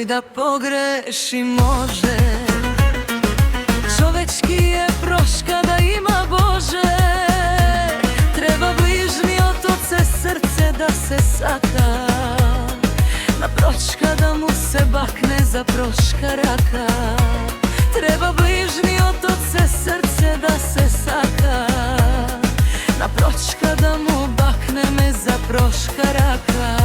da pogreši može. Čovečki je proška da ima Bože. Treba bližnji od oce srce da se saka, na pročka da mu se bakne za proškaraka. Treba bližnji od oce srce da se saka, na pročka da mu bakne me za proškaraka.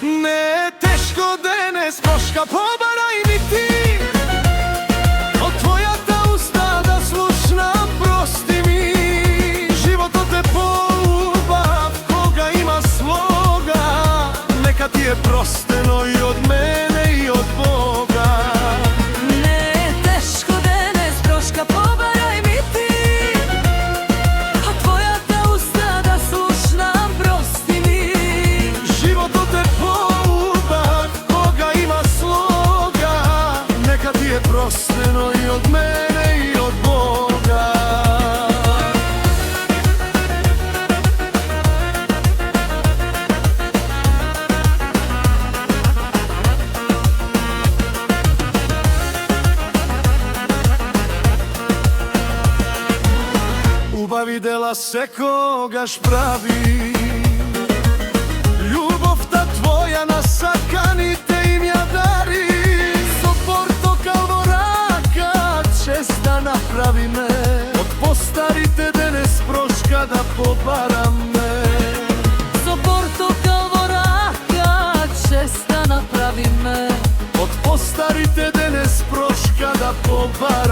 Ne teško denes proška pobaraj mi ti, od tvoja ta usta da slušnam, prosti mi. Život od te poljubav, koga ima sloga, neka ti je prosteno i od mene i od Boga. Ne teško denes proška pobaraj mi ti, od tvoja ta usta da slušnam, prosti mi. Život od te poljubav, koga ima sloga, neka ti je prosteno i od mene i od Boga. Ljubav videla se kogaš pravi, ljubav ta tvoja nasakanite im ja dari. Soporto kalvoraka česta napravi me, od postarite denes proška da pobaram me. Soporto kalvoraka česta napravi me, od postarite denes proška da pobaram